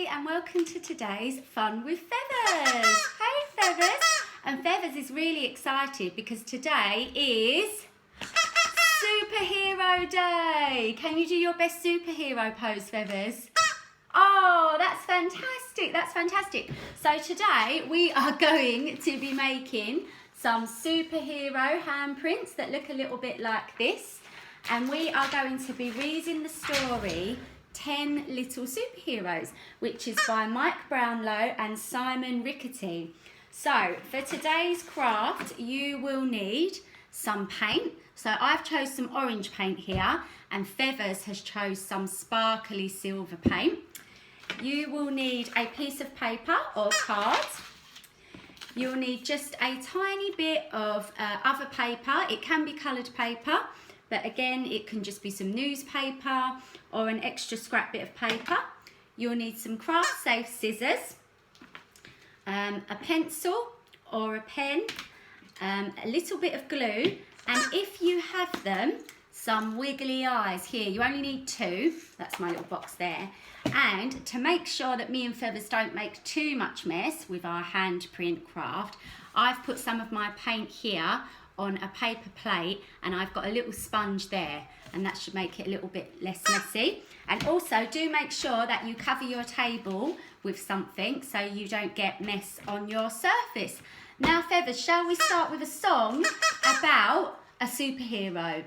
everybody, and welcome to today's Fun with Feathers. Hey Feathers! And Feathers is really excited because today is Superhero Day. Can you do your best superhero pose, Feathers? Oh, that's fantastic, that's fantastic. So today we are going to be making some superhero handprints that look a little bit like this. And we are going to be reading the story 10 Little Superheroes, which is by Mike Brownlow and Simon Rickerty. So for today's craft, you will need some paint. So I've chose some orange paint here, and Feathers has chose some sparkly silver paint. You will need a piece of paper or card. You'll need just a tiny bit of other paper. It can be coloured paper, but again, it can just be some newspaper or an extra scrap bit of paper. You'll need some craft safe scissors, a pencil or a pen, a little bit of glue, and if you have them, some wiggly eyes. Here, you only need 2. That's my little box there. And to make sure that me and Feathers don't make too much mess with our handprint craft, I've put some of my paint here on a paper plate, and I've got a little sponge there, and that should make it a little bit less messy. And also do make sure that you cover your table with something so you don't get mess on your surface. Now Feathers, shall we start with a song about a superhero?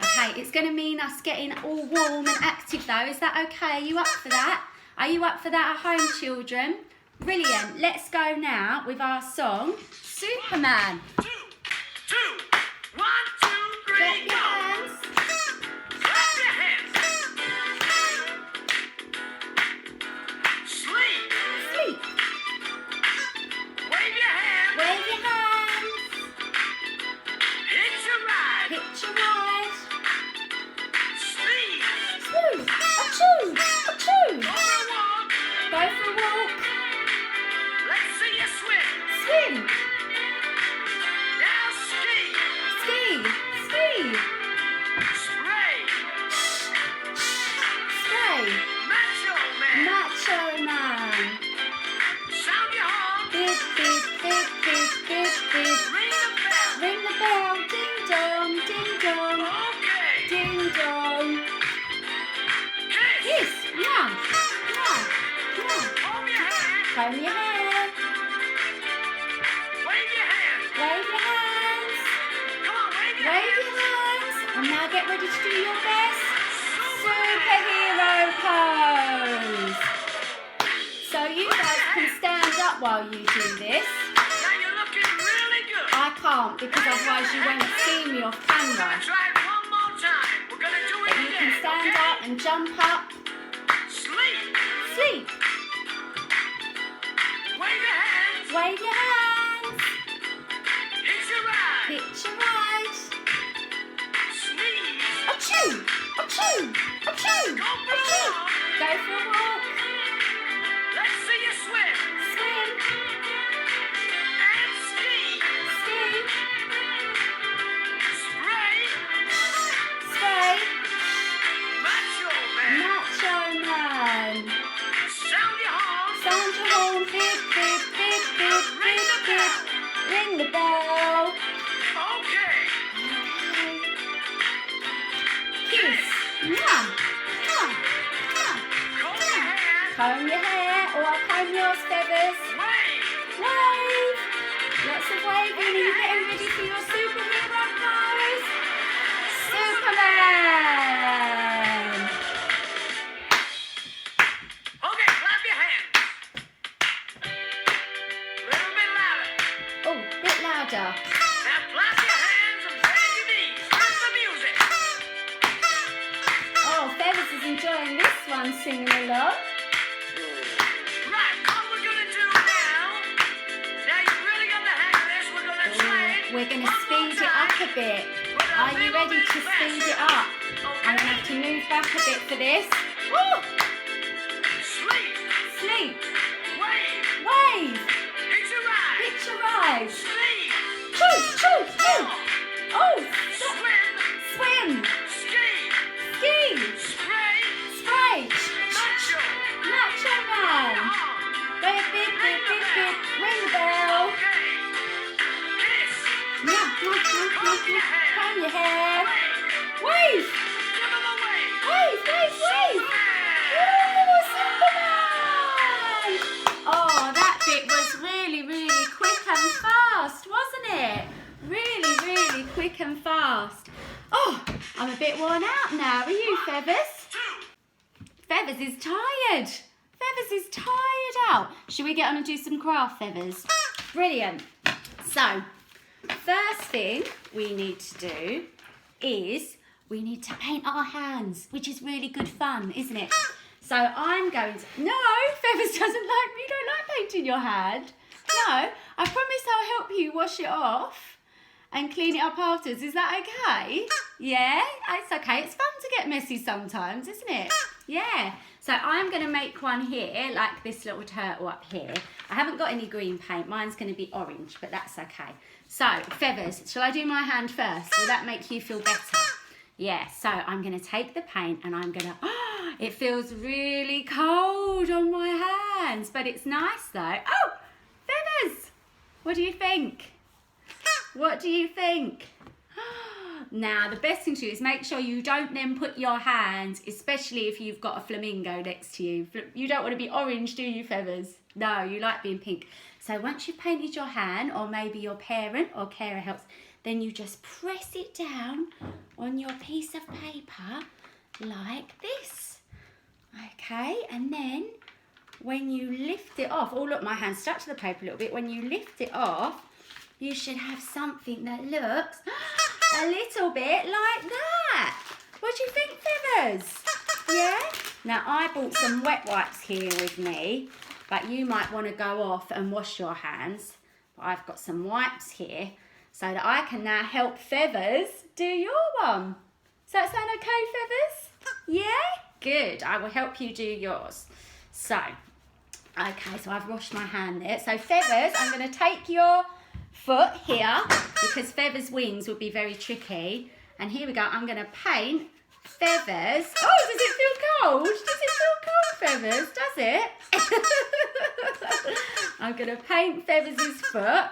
Okay, it's going to mean us getting all warm and active though. Is that okay? Are you up for that? Are you up for that at home, children? Brilliant. Let's go now with our song, Superman. 2, 1, 2, 3, Clap your go! hands. Clap your hands! Sleep! Sleep. Wave your hands! Wave your hands. Hitch a ride! Hitch a ride. Sneeze! Smooth. Achoo. Achoo. Go for a walk! Go for a walk. Let's see you swim! Swim. Now ski! Ski. Ski. Spray! Spray. Macho man! Macho man. Sound your horn! Big, big, big, big, big, big. Ring the bell! Ring the bell. Ding dong, ding dong, Okay! ding dong. Kiss! Kiss. Yeah. Yeah. Yeah. Comb your hair! Comb your hair. Wave your hands! Wave your hands. Come on, wave your Wave hands! your hands. And now get ready to do your best superhero pose. So you guys can stand up while you do this. Now you're looking really good. I can't because otherwise you won't see me off We're camera. gonna try it one more time. We're gonna do it But you again. can stand okay? up and jump up. Sleep. Sleep. Wave your hands. Wave your hands. Hitch your ride. Hitch a ride. Sneeze. Achoo. Achoo. Achoo. Go for a Achoo. walk. Go for a walk. Let's see you swim. Swim. And ski. Ski. Spray. Spray. Macho man. Macho man. Sound your horn. Sound your horn. Big, big, big, big, Ring big, the big. bell. Ring the bell. Okay. Kiss. Mwah. Mwah. Mwah. Comb your hair. Comb your hair, or I'll comb yours, Feathers. Wave. Wave. Lots of waving. Are you getting ready for your superhero pose? Superman. Okay, clap your hands. Little bit louder. Oh, bit louder. Now clap your hands and bend your knees. Here's the music. Oh, Feathers is enjoying this one, singing along. Right, what we're gonna do now you've really got the hang of this, we're gonna try it. We're going to one more speed it up a time, bit. but a Are you little ready bit to speed it faster. up? I'm going to have to move back a bit for this. Woo! Sleep, Sleep. wave, Wave. hitch a ride, Hitch a ride. sneeze, Choo, choo, choo. walk, Oh, stop. swim, Swim. ski, Ski. spray, Spray. macho, Macho man. I'm a bit worn out now. Are you, Feathers? Feathers is tired. Feathers is tired out. Should we get on and do some craft, Feathers? Brilliant. So, first thing we need to do is we need to paint our hands, which is really good fun, isn't it? So I'm going to... No, Feathers doesn't like me. You don't like painting your hand. No, I promise I'll help you wash it off and clean it up afterwards. Is that okay? Yeah, it's okay. It's fun to get messy sometimes, isn't it? Yeah. So I'm going to make one here, like this little turtle up here. I haven't got any green paint. Mine's going to be orange, but that's okay. So, Feathers, shall I do my hand first? Will that make you feel better? Yeah, so I'm going to take the paint and I'm going to... Oh, it feels really cold on my hands, but it's nice though. Oh, Feathers, what do you think? What do you think? Now, the best thing to do is make sure you don't then put your hands, especially if you've got a flamingo next to you. You don't want to be orange, do you, Feathers? No, you like being pink. So once you've painted your hand, or maybe your parent or carer helps, then you just press it down on your piece of paper like this. Okay, and then when you lift it off, oh look, my hand stuck to the paper a little bit. When you lift it off, you should have something that looks a little bit like that. What do you think, Feathers? Yeah? Now, I bought some wet wipes here with me, but you might want to go off and wash your hands. But I've got some wipes here so that I can now help Feathers do your one. Does that sound okay, Feathers? Yeah? Good. I will help you do yours. So, okay, so I've washed my hand there. So, Feathers, I'm going to take your foot here because Feathers' wings would be very tricky. And here we go. I'm going to paint Feathers. Oh, does it feel cold? Does it feel cold, Feathers? Does it? I'm going to paint Feathers' foot.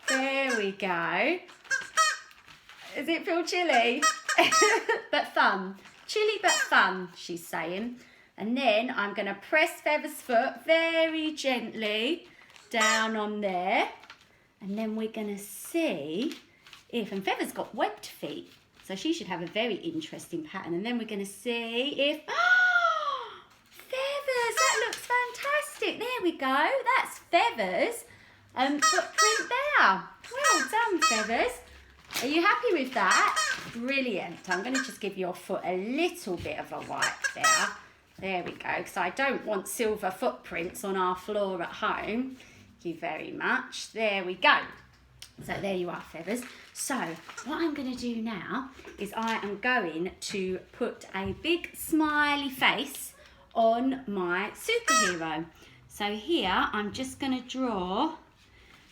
There we go. Does it feel chilly? But fun. Chilly but fun, she's saying. And then I'm going to press Feathers' foot very gently down on there. And then we're going to see if... And Feathers got webbed feet, so she should have a very interesting pattern. And then we're going to see if... Oh, Feathers, that looks fantastic. There we go. That's Feathers' footprint there. Well done, Feathers. Are you happy with that? Brilliant. I'm going to just give your foot a little bit of a wipe there. There we go, because I don't want silver footprints on our floor at home. Thank you very much. There we go. So there you are, Feathers. So what I'm going to do now is I am going to put a big smiley face on my superhero. So here I'm just going to draw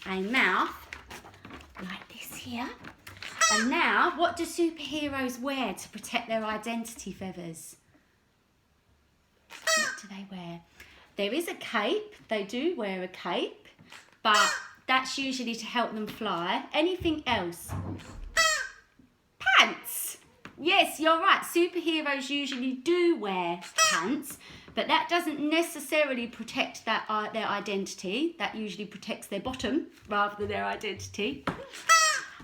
a mouth like this here. And now, what do superheroes wear to protect their identity, Feathers? What do they wear? There is a cape. They do wear a cape, but that's usually to help them fly. Anything else? Pants. Yes, you're right. Superheroes usually do wear pants, but that doesn't necessarily protect their identity. That usually protects their bottom rather than their identity.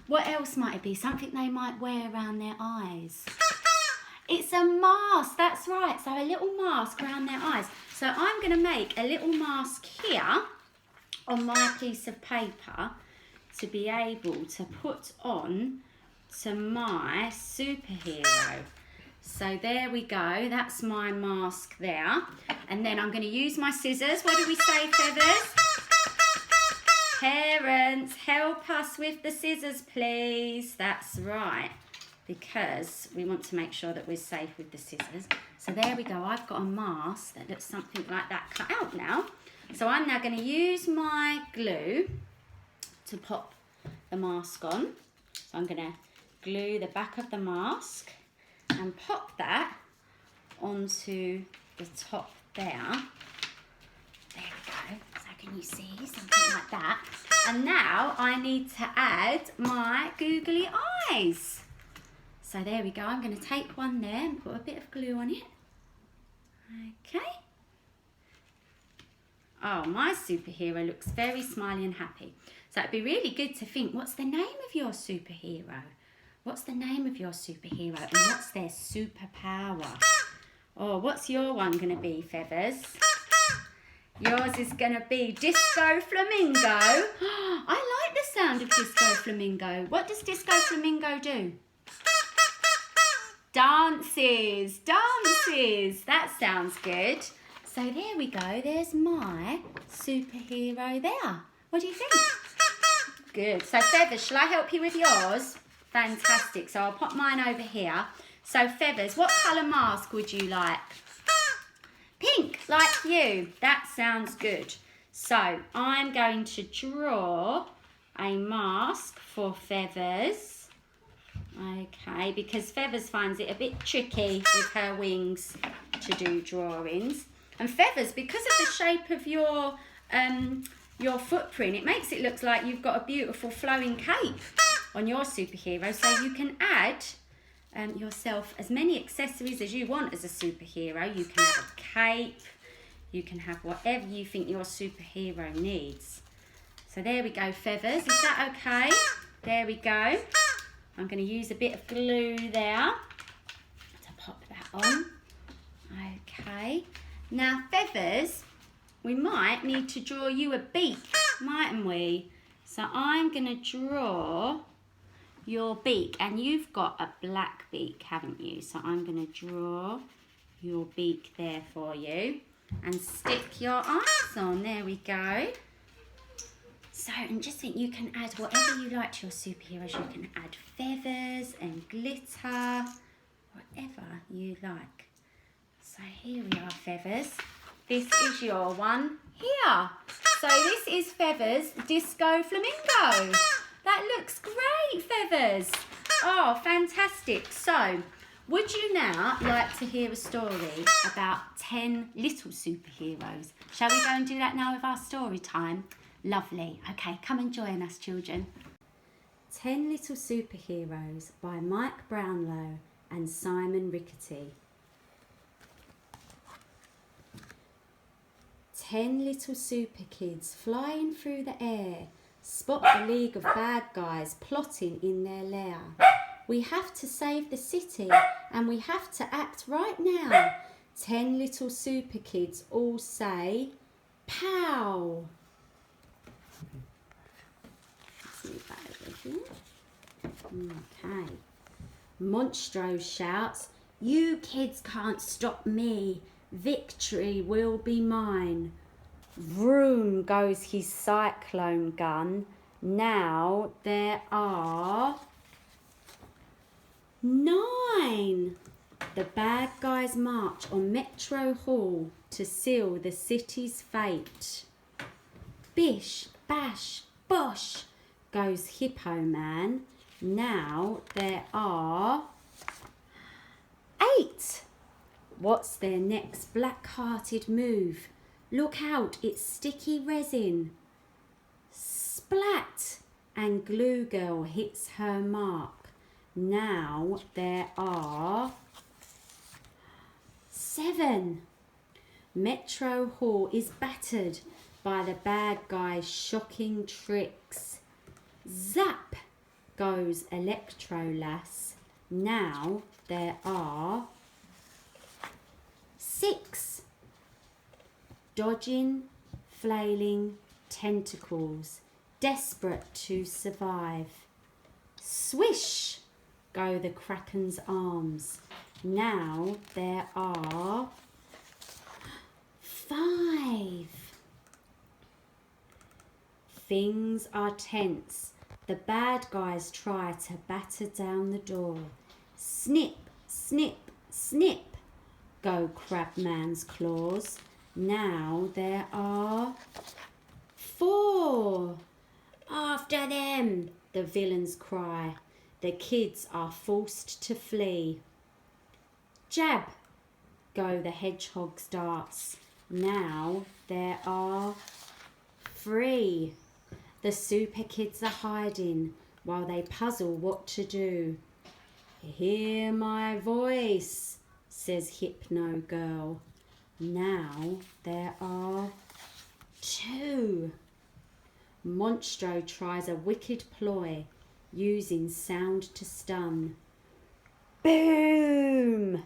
What else might it be? Something they might wear around their eyes. It's a mask, that's right. So a little mask around their eyes. So I'm going to make a little mask here on my piece of paper to be able to put on to my superhero. So there we go. That's my mask there. And then I'm going to use my scissors. What do we say, Feathers? Parents, help us with the scissors, please. That's right, because we want to make sure that we're safe with the scissors. So there we go. I've got a mask that looks something like that cut out now. So I'm now going to use my glue to pop the mask on. So I'm going to glue the back of the mask and pop that onto the top there. There we go. So can you see something like that? And now I need to add my googly eyes. So there we go. I'm going to take one there and put a bit of glue on it. Okay. Oh, my superhero looks very smiley and happy. So it'd be really good to think, what's the name of your superhero? What's the name of your superhero and what's their superpower? Oh, what's your one going to be, Feathers? Yours is going to be Disco Flamingo. I like the sound of Disco Flamingo. What does Disco Flamingo do? Dances, dances. That sounds good. So there we go. There's my superhero there. What do you think? Good. So Feathers, shall I help you with yours? Fantastic. So I'll pop mine over here. So Feathers, what colour mask would you like? Pink, like you. That sounds good. So I'm going to draw a mask for Feathers. Okay, because Feathers finds it a bit tricky with her wings to do drawings. And Feathers, because of the shape of your footprint, it makes it look like you've got a beautiful flowing cape on your superhero. So you can add yourself as many accessories as you want as a superhero. You can have a cape, you can have whatever you think your superhero needs. So there we go, Feathers. Is that okay? There we go. I'm going to use a bit of glue there to pop that on. Okay. Now, Feathers, we might need to draw you a beak, mightn't we? So I'm going to draw your beak, and you've got a black beak, haven't you? So I'm going to draw your beak there for you and stick your eyes on. There we go. So, and just think you can add whatever you like to your superheroes. You can add feathers and glitter, whatever you like. So here we are, Feathers. This is your one here. So this is Feathers Disco Flamingo. That looks great, Feathers. Oh, fantastic. So, would you now like to hear a story about 10 little superheroes? Shall we go and do that now with our story time? Lovely. Okay, come and join us, children. 10 Little Superheroes by Mike Brownlow and Simon Rickerty. 10 little super kids flying through the air spot the League of Bad Guys plotting in their lair. We have to save the city and we have to act right now. 10 little super kids all say, pow! Let's move that over here. Okay. Monstro shouts, you kids can't stop me. Victory will be mine. Vroom goes his cyclone gun. Now there are 9. The bad guys march on Metro Hall to seal the city's fate. Bish, bash, bosh goes Hippo Man. Now there are 8. What's their next black-hearted move? Look out, it's sticky resin. Splat! And Glue Girl hits her mark. Now there are 7. Metro Hall is battered by the bad guys' shocking tricks. Zap goes Electro Lass. Now there are 6. Dodging, flailing tentacles, desperate to survive. Swish go the Kraken's arms. Now there are 5. Things are tense. The bad guys try to batter down the door. Snip, snip, snip go Crabman's claws. Now there are 4. After them, the villains cry. The kids are forced to flee. Jab go the hedgehog's darts. Now there are 3. The super kids are hiding while they puzzle what to do. Hear my voice, says Hypno Girl. Now there are 2. Monstro tries a wicked ploy. using sound to stun. Boom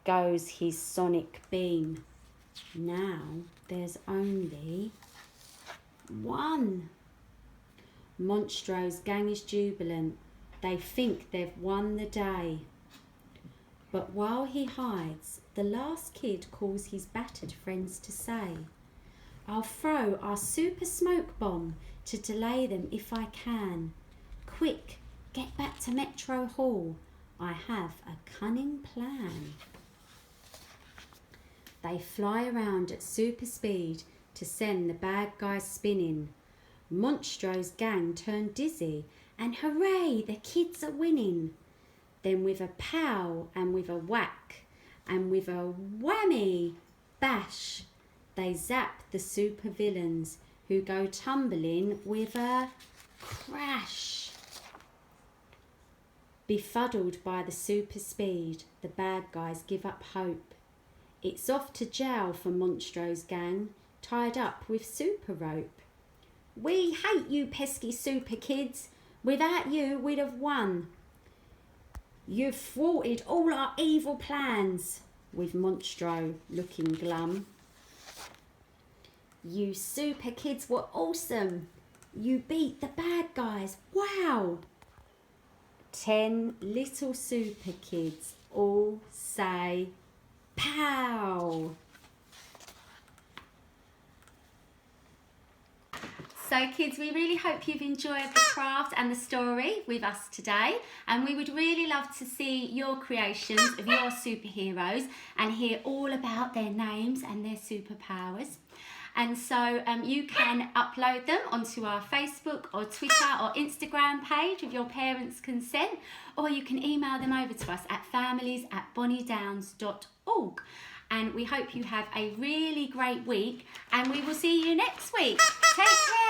goes his sonic beam. Now there's only one. Monstro's gang is jubilant. They think they've won the day. But while he hides, the last kid calls his battered friends to say, I'll throw our super smoke bomb to delay them if I can. Quick, get back to Metro Hall. I have a cunning plan. They fly around at super speed to send the bad guys spinning. Monstro's gang turn dizzy, and hooray, the kids are winning. Then with a pow and with a whack and with a whammy bash, they zap the super villains who go tumbling with a crash. Befuddled by the super speed, the bad guys give up hope. It's off to jail for Monstro's gang, tied up with super rope. We hate you pesky super kids. Without you, we'd have won. You've thwarted all our evil plans, with Monstro looking glum. You super kids were awesome. You beat the bad guys. Wow! 10 little super kids all say, pow! So kids, we really hope you've enjoyed the craft and the story with us today, and we would really love to see your creations of your superheroes and hear all about their names and their superpowers. And so you can upload them onto our Facebook or Twitter or Instagram page with your parents' consent, or you can email them over to us at families@bonniedowns.org. And we hope you have a really great week, and we will see you next week. Take care.